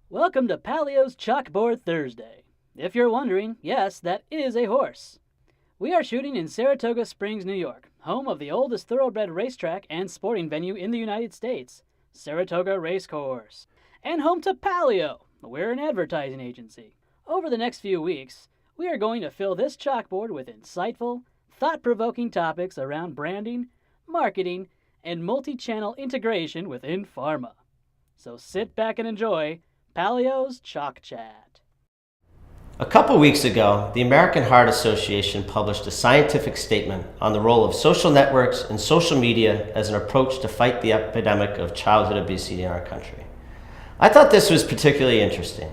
Welcome to Palio's Chalkboard Thursday. If you're wondering, yes, that is a horse. We are shooting in Saratoga Springs, New York, home of the oldest thoroughbred racetrack and sporting venue in the United States, Saratoga Racecourse, and home to Palio. We're an advertising agency. Over the next few weeks, we are going to fill this chalkboard with insightful, thought-provoking topics around branding, marketing, and multi-channel integration within pharma. So sit back and enjoy Palio's Chalk Chat. A couple weeks ago, the American Heart Association published a scientific statement on the role of social networks and social media as an approach to fight the epidemic of childhood obesity in our country. I thought this was particularly interesting.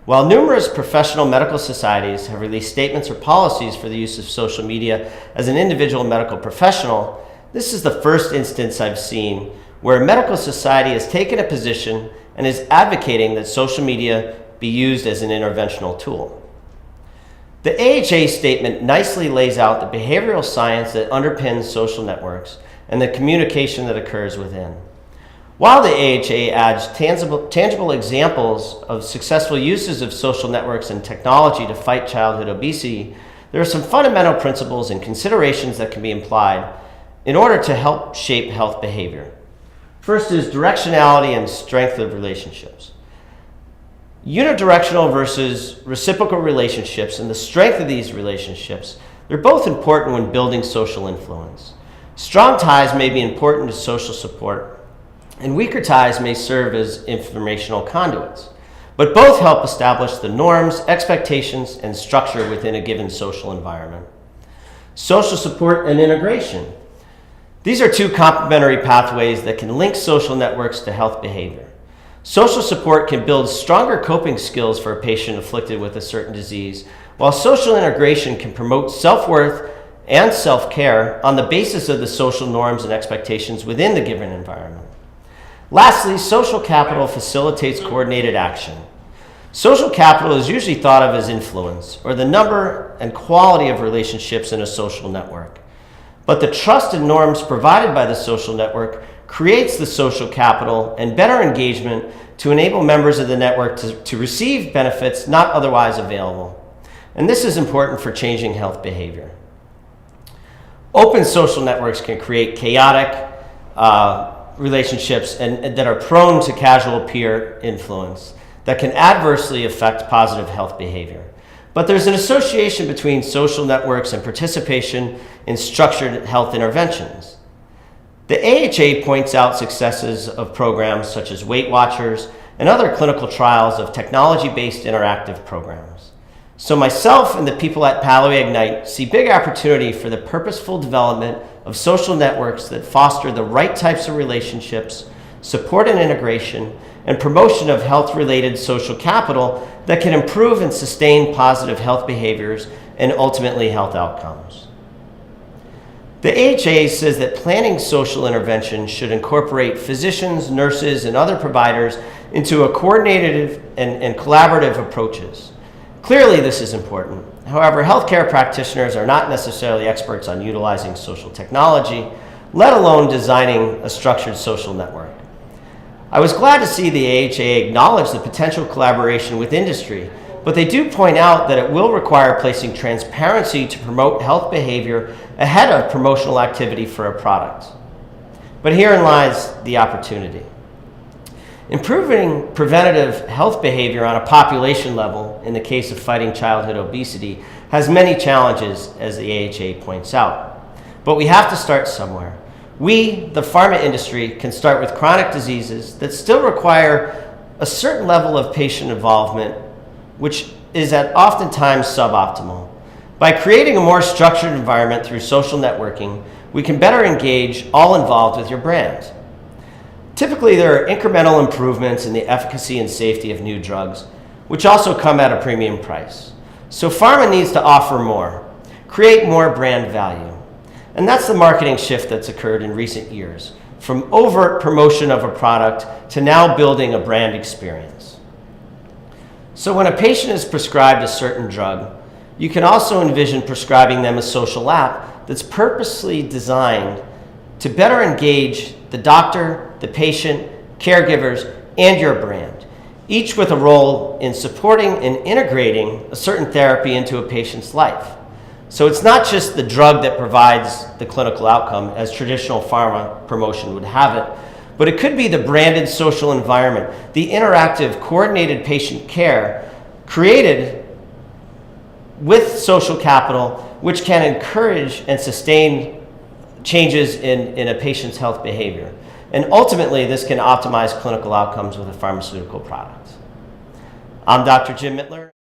While numerous professional medical societies have released statements or policies for the use of social media as an individual medical professional, this is the first instance I've seen where a medical society has taken a position and is advocating that social media be used as an interventional tool. The AHA statement nicely lays out the behavioral science that underpins social networks and the communication that occurs within. While the AHA adds tangible examples of successful uses of social networks and technology to fight childhood obesity, there are some fundamental principles and considerations that can be applied in order to help shape health behavior. First is directionality and strength of relationships. Unidirectional versus reciprocal relationships and the strength of these relationships, they're both important when building social influence. Strong ties may be important to social support, and weaker ties may serve as informational conduits, but both help establish the norms, expectations, and structure within a given social environment. Social support and integration. These are two complementary pathways that can link social networks to health behavior. Social support can build stronger coping skills for a patient afflicted with a certain disease, while social integration can promote self-worth and self-care on the basis of the social norms and expectations within the given environment. Lastly, social capital facilitates coordinated action. Social capital is usually thought of as influence, or the number and quality of relationships in a social network. But the trust and norms provided by the social network creates the social capital and better engagement to enable members of the network to receive benefits not otherwise available. And this is important for changing health behavior. Open social networks can create chaotic relationships and that are prone to casual peer influence that can adversely affect positive health behavior. But there's an association between social networks and participation in structured health interventions. The AHA points out successes of programs such as Weight Watchers and other clinical trials of technology-based interactive programs. So myself and the people at Palio Ignite see big opportunity for the purposeful development of social networks that foster the right types of relationships, support and integration, and promotion of health-related social capital that can improve and sustain positive health behaviors and ultimately health outcomes. The AHA says that planning social intervention should incorporate physicians, nurses, and other providers into a coordinated and collaborative approaches. Clearly, this is important. However, healthcare practitioners are not necessarily experts on utilizing social technology, let alone designing a structured social network. I was glad to see the AHA acknowledge the potential collaboration with industry, but they do point out that it will require placing transparency to promote health behavior ahead of promotional activity for a product. But herein lies the opportunity. Improving preventative health behavior on a population level, in the case of fighting childhood obesity, has many challenges, as the AHA points out. But we have to start somewhere. We, the pharma industry, can start with chronic diseases that still require a certain level of patient involvement, which is at oftentimes suboptimal. By creating a more structured environment through social networking, we can better engage all involved with your brand. Typically, there are incremental improvements in the efficacy and safety of new drugs, which also come at a premium price. So pharma needs to offer more, create more brand value. And that's the marketing shift that's occurred in recent years, from overt promotion of a product to now building a brand experience. So when a patient is prescribed a certain drug, you can also envision prescribing them a social app that's purposely designed to better engage the doctor, the patient, caregivers, and your brand. each with a role in supporting and integrating a certain therapy into a patient's life. So it's not just the drug that provides the clinical outcome, as traditional pharma promotion would have it, but it could be the branded social environment, the interactive, coordinated patient care created with social capital, which can encourage and sustain changes in a patient's health behavior. And ultimately, this can optimize clinical outcomes with a pharmaceutical product. I'm Dr. Jim Mittler.